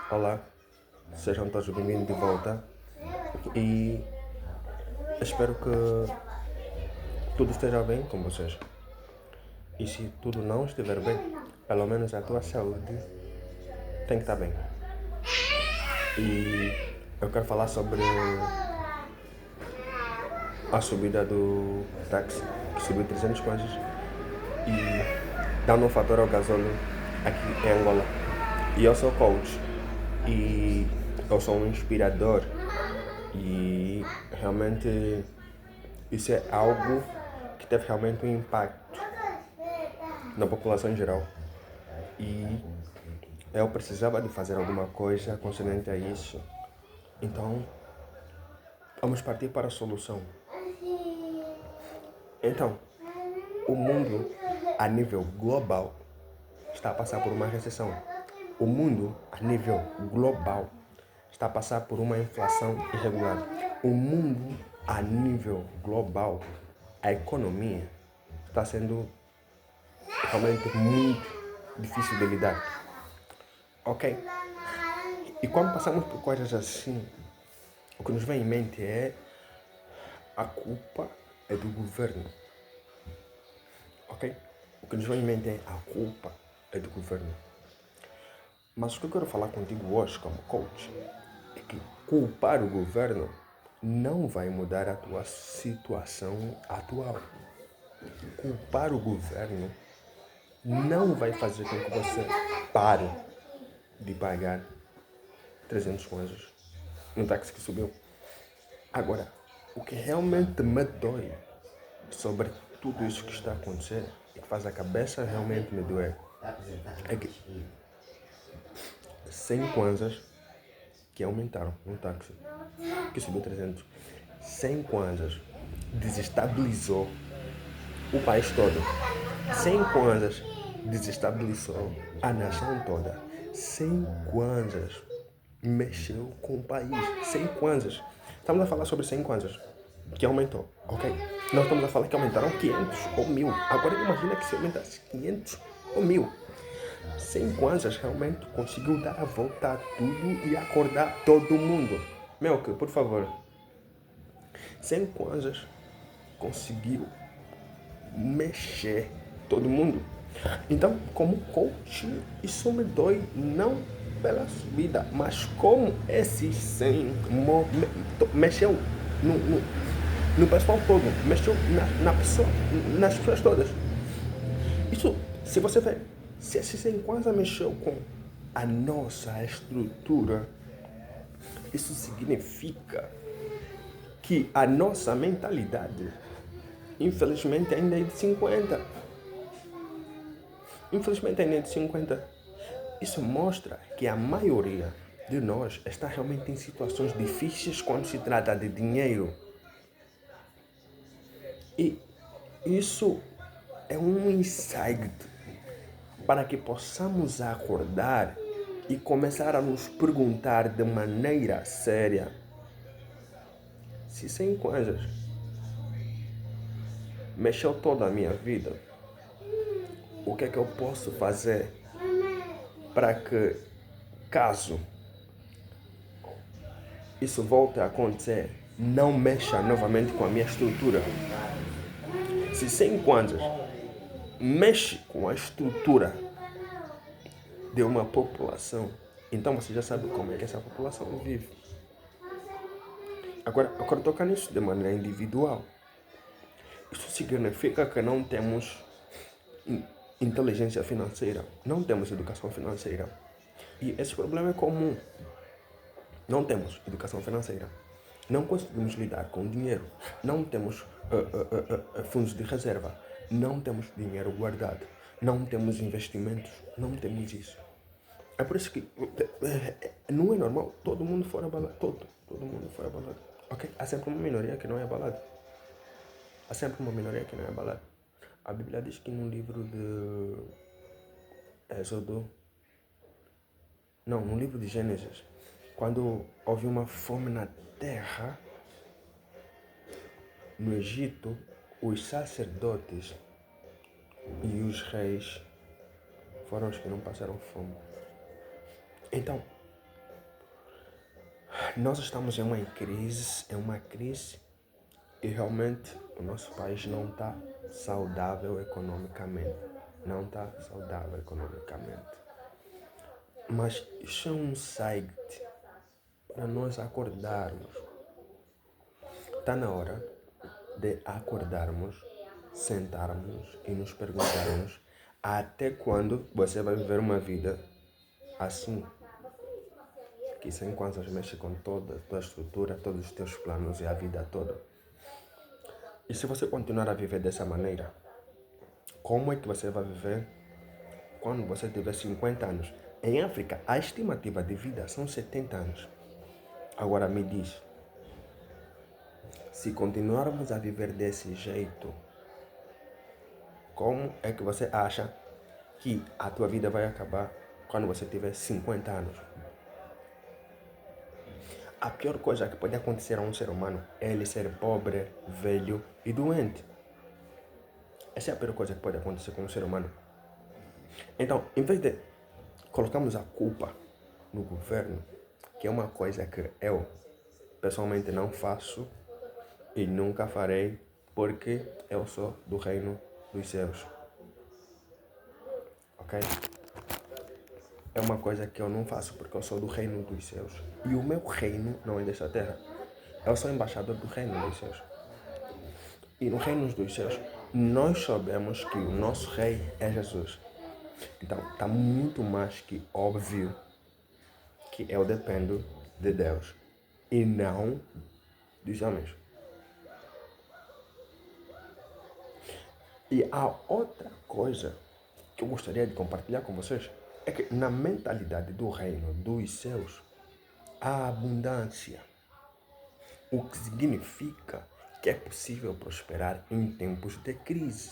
Olá, sejam todos bem-vindos de volta e espero que tudo esteja bem com vocês. E se tudo não estiver bem, pelo menos a tua saúde tem que estar bem. E eu quero falar sobre a subida do táxi, que subiu 300 kwanzas e dando um fator ao gasóleo aqui em Angola. E eu sou coach e eu sou um inspirador e realmente isso é algo que teve realmente um impacto na população em geral. E eu precisava de fazer alguma coisa concernente a isso. Então, vamos partir para a solução. Então, o mundo, a nível global, está a passar por uma recessão. O mundo, a nível global, está a passar por uma inflação irregular. O mundo, a nível global, a economia está sendo realmente muito difícil de lidar. Ok? E quando passamos por coisas assim, o que nos vem em mente é a culpa é do governo. Ok? O que nos vem em mente é a culpa é do governo. Mas o que eu quero falar contigo hoje como coach é que culpar o governo não vai mudar a tua situação atual. Culpar o governo não vai fazer com que você pare de pagar 300 kwanzas no táxi que subiu. Agora, o que realmente me dói sobre tudo isso que está a acontecer e que faz a cabeça realmente me doer é que 100 kwanzas que aumentaram no táxi, que subiu 300, 100 kwanzas desestabilizou o país todo. 100 kwanzas desestabilizou a nação toda. 100 kwanzas mexeu com o país. 100 kwanzas. Estamos a falar sobre 100 kwanzas que aumentou, ok? Nós estamos a falar que aumentaram 500 ou 1000. Agora imagina que se aumentasse 500 ou 1000. 100 kwanzas realmente conseguiu dar a volta a tudo e acordar todo mundo. Melk, por favor. 100 kwanzas conseguiu mexer todo mundo. Então, como coach, isso me dói não pela subida, mas como esses 100 mexeu no pessoal todo, mexeu nas pessoas todas. Isso, se você vê, se esses 100 kwanzas mexeu com a nossa estrutura, isso significa que a nossa mentalidade, infelizmente, ainda é de 50. Infelizmente, ainda é de 50. Isso mostra que a maioria de nós está realmente em situações difíceis quando se trata de dinheiro. E isso é um insight para que possamos acordar e começar a nos perguntar de maneira séria se 100 coisas mexeu toda a minha vida, o que é que eu posso fazer para que, caso isso volte a acontecer, não mexa novamente com a minha estrutura. Se 100 kwanzas mexe com a estrutura de uma população, então você já sabe como é que essa população vive. Agora, eu quero tocar nisso de maneira individual. Isso significa que não temos inteligência financeira, não temos educação financeira. E esse problema é comum. Não temos educação financeira. Não conseguimos lidar com dinheiro. Não temos fundos de reserva. Não temos dinheiro guardado. Não temos investimentos. Não temos isso. É por isso que não é normal todo mundo for abalado. Todo mundo for abalado. Ok? Há sempre uma minoria que não é abalada. Há sempre uma minoria que não é abalada. A Bíblia diz que no livro de Êxodo, não, no livro de Gênesis, quando houve uma fome na terra, no Egito, os sacerdotes e os reis foram os que não passaram fome. Então, Nós estamos em uma crise e realmente o nosso país não está saudável economicamente. Não está saudável economicamente. Mas isso é um site para nós acordarmos. Está na hora de acordarmos, sentarmos e nos perguntarmos até quando você vai viver uma vida assim. Que sem contas mexe com toda a tua estrutura, todos os teus planos e a vida toda. E se você continuar a viver dessa maneira, como é que você vai viver quando você tiver 50 anos? Em África, a estimativa de vida são 70 anos. Agora me diz, se continuarmos a viver desse jeito, como é que você acha que a tua vida vai acabar quando você tiver 50 anos? A pior coisa que pode acontecer a um ser humano é ele ser pobre, velho e doente. Essa é a pior coisa que pode acontecer com um ser humano. Então, em vez de colocarmos a culpa no governo, que é uma coisa que eu pessoalmente não faço e nunca farei, porque eu sou do reino dos céus. Ok? É uma coisa que eu não faço porque eu sou do reino dos céus. E o meu reino não é desta terra. Eu sou embaixador do reino dos céus. E no reino dos céus, nós sabemos que o nosso rei é Jesus. Então, está muito mais que óbvio que eu dependo de Deus e não dos homens. E a outra coisa que eu gostaria de compartilhar com vocês é que na mentalidade do reino dos céus há abundância, o que significa que é possível prosperar em tempos de crise.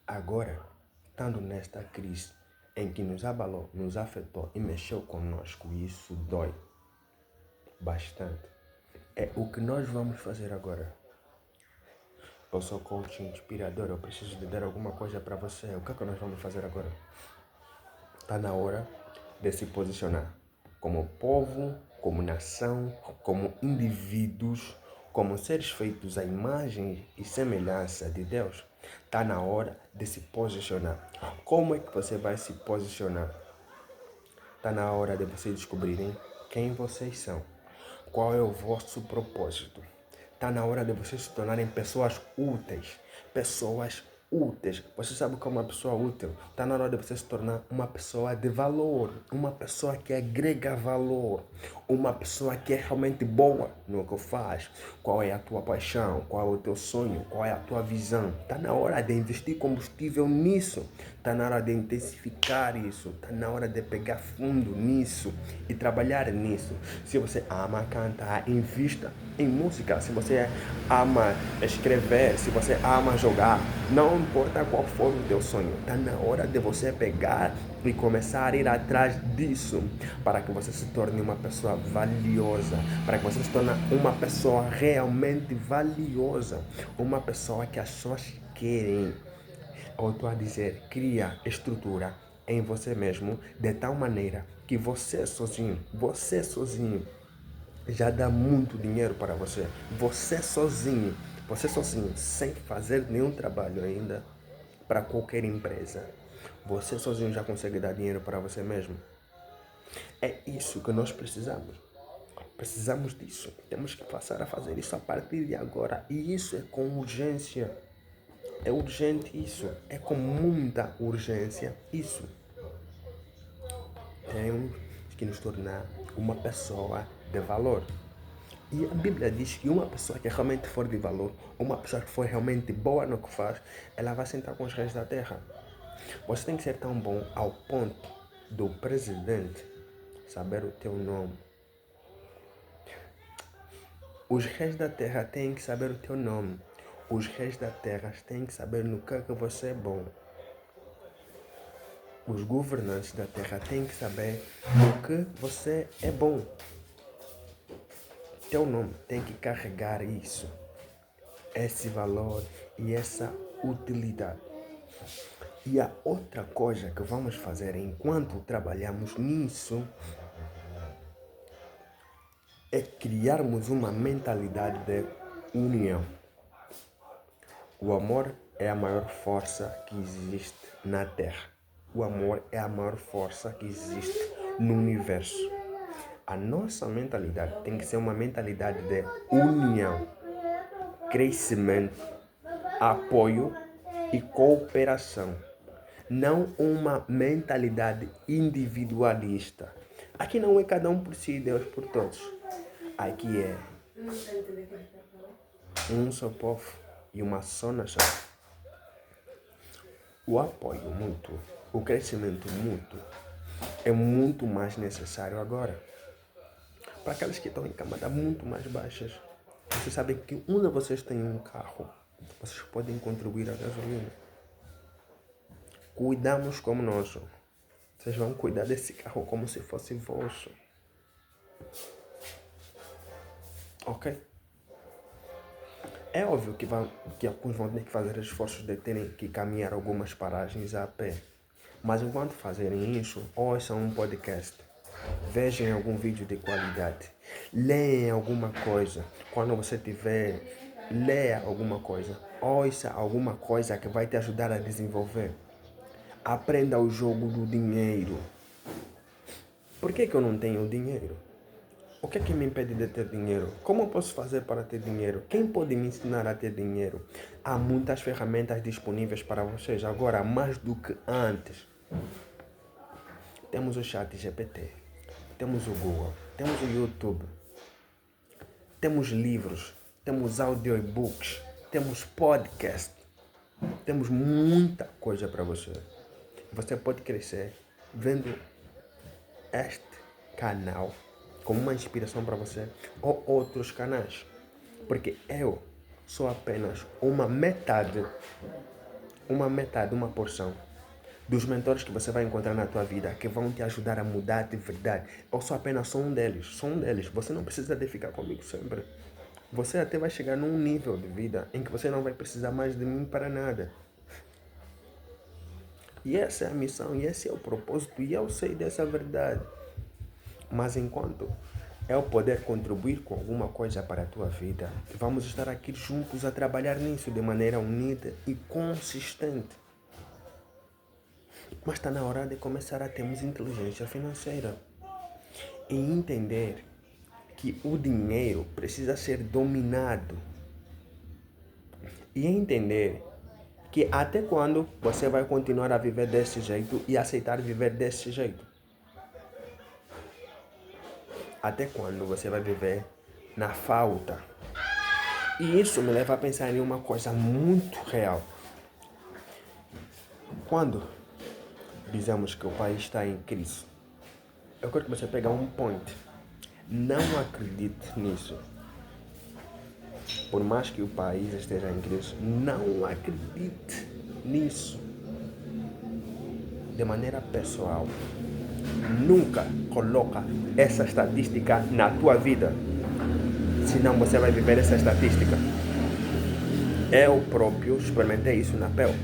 Agora, estando nesta crise em que nos abalou, nos afetou e mexeu conosco, isso dói bastante. É o que nós vamos fazer agora. Eu sou coach inspirador, eu preciso de dar alguma coisa para você. O que é que nós vamos fazer agora? Está na hora de se posicionar como povo, como nação, como indivíduos, como seres feitos à imagem e semelhança de Deus. Está na hora de se posicionar. Como é que você vai se posicionar? Está na hora de vocês descobrirem quem vocês são. Qual é o vosso propósito? Está na hora de vocês se tornarem pessoas úteis. Pessoas úteis. Você sabe o que é uma pessoa útil? Está na hora de você se tornar uma pessoa de valor. Uma pessoa que agrega valor. Uma pessoa que é realmente boa no que faz. Qual é a tua paixão? Qual é o teu sonho? Qual é a tua visão? Está na hora de investir combustível nisso. Está na hora de intensificar isso. Está na hora de pegar fundo nisso e trabalhar nisso. Se você ama cantar, invista em música. Se você ama escrever, se você ama jogar, não importa qual for o teu sonho, está na hora de você pegar e começar a ir atrás disso, para que você se torne uma pessoa valiosa, para que você se torne uma pessoa realmente valiosa, uma pessoa que as pessoas querem. Eu estou a dizer, cria estrutura em você mesmo de tal maneira que você sozinho já dá muito dinheiro para você. Você sozinho, sem fazer nenhum trabalho ainda para qualquer empresa. Você sozinho já consegue dar dinheiro para você mesmo. É isso que nós precisamos. Precisamos disso. Temos que passar a fazer isso a partir de agora. E isso é com urgência. É urgente isso. É com muita urgência isso. Temos que nos tornar uma pessoa de valor. E a Bíblia diz que uma pessoa que realmente for de valor, uma pessoa que for realmente boa no que faz, ela vai sentar com os reis da terra. Você tem que ser tão bom ao ponto do presidente saber o teu nome. Os reis da terra têm que saber o teu nome. Os reis da terra têm que saber no que você é bom. Os governantes da terra têm que saber no que você é bom. Teu nome tem que carregar isso, esse valor e essa utilidade. E a outra coisa que vamos fazer enquanto trabalhamos nisso é criarmos uma mentalidade de união. O amor é a maior força que existe na Terra. O amor é a maior força que existe no universo. A nossa mentalidade tem que ser uma mentalidade de união, crescimento, apoio e cooperação. Não uma mentalidade individualista. Aqui não é cada um por si e Deus por todos. Aqui é um só povo e uma só nação. O apoio mútuo, o crescimento mútuo é muito mais necessário agora. Para aqueles que estão em camadas muito mais baixas, vocês sabem que onde vocês têm um carro, vocês podem contribuir à gasolina. Cuidamos como nosso. Vocês vão cuidar desse carro como se fosse vosso. Ok? É óbvio que alguns vão ter que fazer esforços de terem que caminhar algumas paragens a pé. Mas enquanto fazerem isso, ouçam um podcast. Vejam algum vídeo de qualidade. Leem alguma coisa. Quando você tiver, leia alguma coisa. Ouça alguma coisa que vai te ajudar a desenvolver. Aprenda o jogo do dinheiro. Por que eu não tenho dinheiro? O que é que me impede de ter dinheiro? Como eu posso fazer para ter dinheiro? Quem pode me ensinar a ter dinheiro? Há muitas ferramentas disponíveis para vocês agora, mais do que antes. Temos o chat GPT, temos o Google, temos o YouTube, temos livros, temos audiobooks, temos podcast, temos muita coisa para você. Você pode crescer vendo este canal como uma inspiração para você ou outros canais, porque eu sou apenas uma porção dos mentores que você vai encontrar na tua vida, que vão te ajudar a mudar de verdade. Eu sou apenas um deles. Você não precisa de ficar comigo sempre. Você até vai chegar num nível de vida em que você não vai precisar mais de mim para nada. E essa é a missão, e esse é o propósito, e eu sei dessa verdade. Mas enquanto eu poder contribuir com alguma coisa para a tua vida, vamos estar aqui juntos a trabalhar nisso de maneira unida e consistente. Mas está na hora de começar a termos inteligência financeira e entender que o dinheiro precisa ser dominado e entender que até quando você vai continuar a viver desse jeito e aceitar viver desse jeito. Até quando você vai viver na falta. E isso me leva a pensar em uma coisa muito real. Quando dizemos que o país está em crise, eu quero que você pegue um point. Não acredite nisso. Por mais que o país esteja em crise, não acredite nisso. De maneira pessoal, nunca coloca essa estatística na tua vida. Senão você vai viver essa estatística. Eu próprio experimentei isso na pele.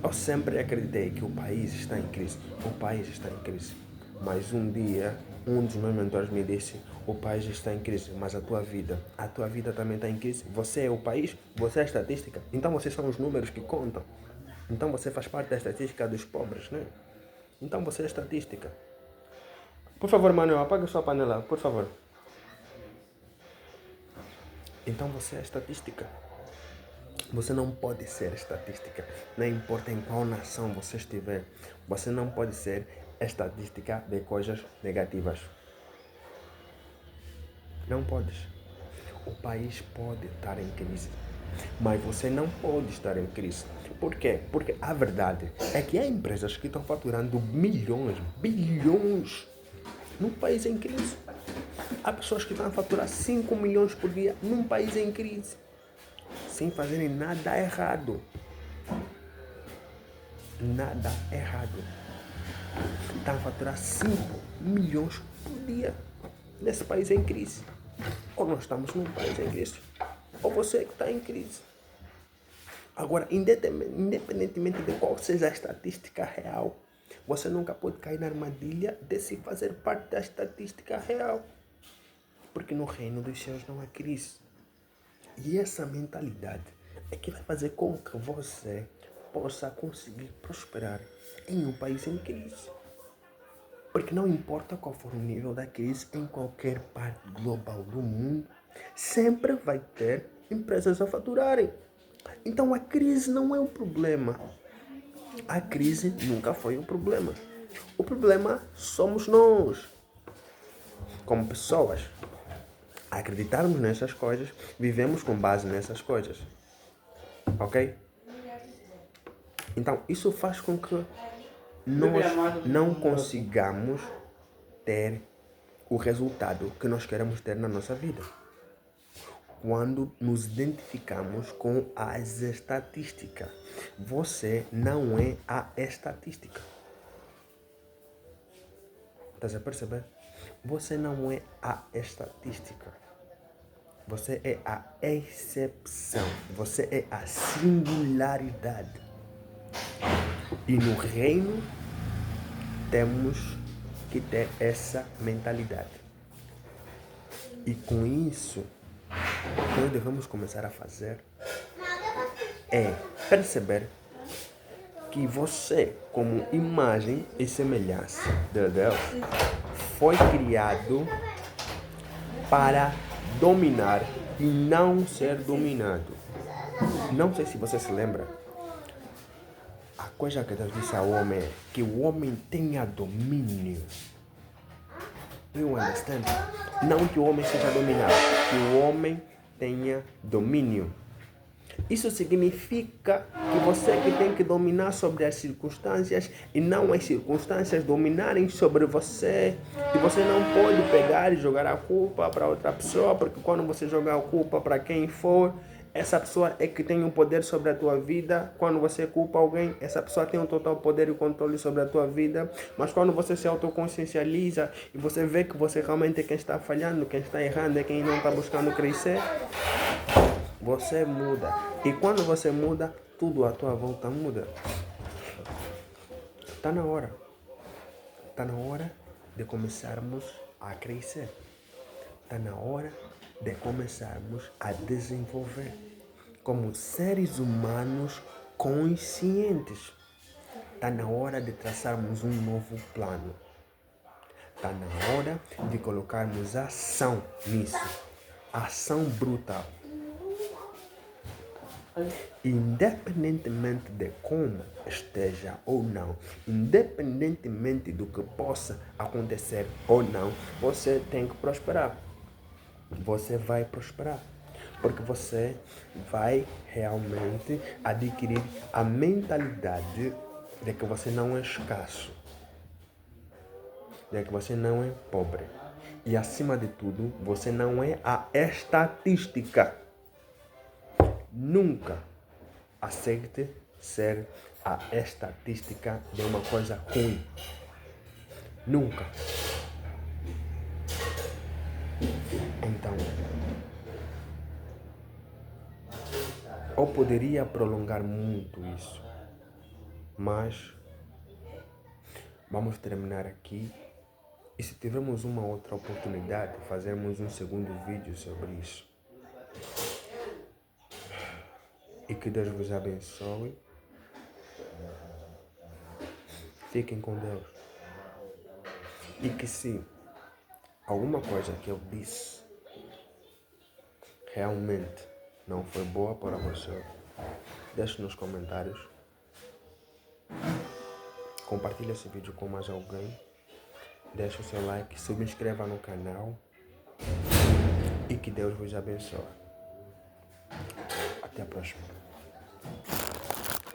Eu sempre acreditei que o país está em crise. O país está em crise. Mas um dia, um dos meus mentores me disse: o país está em crise, mas a tua vida também está em crise. Você é o país, você é a estatística. Então vocês são os números que contam. Então você faz parte da estatística dos pobres, né? Então você é a estatística. Por favor, Manuel, apaga sua panela, por favor. Então você é a estatística. Você não pode ser estatística. Não importa em qual nação você estiver. Você não pode ser estatística de coisas negativas. Não podes. O país pode estar em crise, mas você não pode estar em crise. Por quê? Porque a verdade é que há empresas que estão faturando milhões, bilhões num país em crise. Há pessoas que estão a faturar 5 milhões por dia num país em crise, sem fazerem nada errado. Nada errado. Estão a faturar 5 milhões por dia nesse país em crise. Ou nós estamos num país em crise, ou você que está em crise. Agora, independentemente de qual seja a estatística real, você nunca pode cair na armadilha de se fazer parte da estatística real. porque no reino dos céus não há crise. E essa mentalidade é que vai fazer com que você possa conseguir prosperar em um país em crise. Porque não importa qual for o nível da crise, em qualquer parte global do mundo, sempre vai ter empresas a faturarem. Então a crise não é o problema. A crise nunca foi o problema. O problema somos nós, como pessoas. Acreditarmos nessas coisas, vivemos com base nessas coisas. Ok? Então, isso faz com que nós não consigamos ter o resultado que nós queremos ter na nossa vida. Quando nos identificamos com as estatísticas. Você não é a estatística. Estás a perceber? Você não é a estatística. Você é a exceção. Você é a singularidade. E no reino temos que ter essa mentalidade. E com isso, o que nós devemos começar a fazer é perceber que você, como imagem e semelhança de Deus, foi criado para dominar e não ser dominado. Não sei se você se lembra. A coisa que Deus disse ao homem é que o homem tenha domínio. You understand? Não que o homem seja dominado, que o homem tenha domínio. Isso significa que você que tem que dominar sobre as circunstâncias e não as circunstâncias dominarem sobre você. E você não pode pegar e jogar a culpa para outra pessoa, porque quando você jogar a culpa para quem for, essa pessoa é que tem um poder sobre a tua vida. Quando você culpa alguém, essa pessoa tem um total poder e controle sobre a tua vida. Mas quando você se autoconsciencializa e você vê que você realmente é quem está falhando, quem está errando, é quem não está buscando crescer, você muda. E quando você muda, tudo à tua volta muda. Está na hora. Está na hora de começarmos a crescer. Está na hora de começarmos a desenvolver como seres humanos conscientes. Está na hora de traçarmos um novo plano. Está na hora de colocarmos ação nisso. Ação brutal. Independentemente de como esteja ou não, independentemente do que possa acontecer ou não, você tem que prosperar. Você vai prosperar. Porque você vai realmente adquirir a mentalidade de que você não é escasso. De que você não é pobre. E acima de tudo, você não é a estatística. Nunca aceite ser a estatística de uma coisa ruim. Nunca. Então, eu poderia prolongar muito isso, mas vamos terminar aqui. E se tivermos uma outra oportunidade, fazermos um segundo vídeo sobre isso. E que Deus vos abençoe. Fiquem com Deus. E que se alguma coisa que eu disse realmente não foi boa para você, deixe nos comentários. Compartilhe esse vídeo com mais alguém. Deixe o seu like, se inscreva no canal. E que Deus vos abençoe. Até a próxima.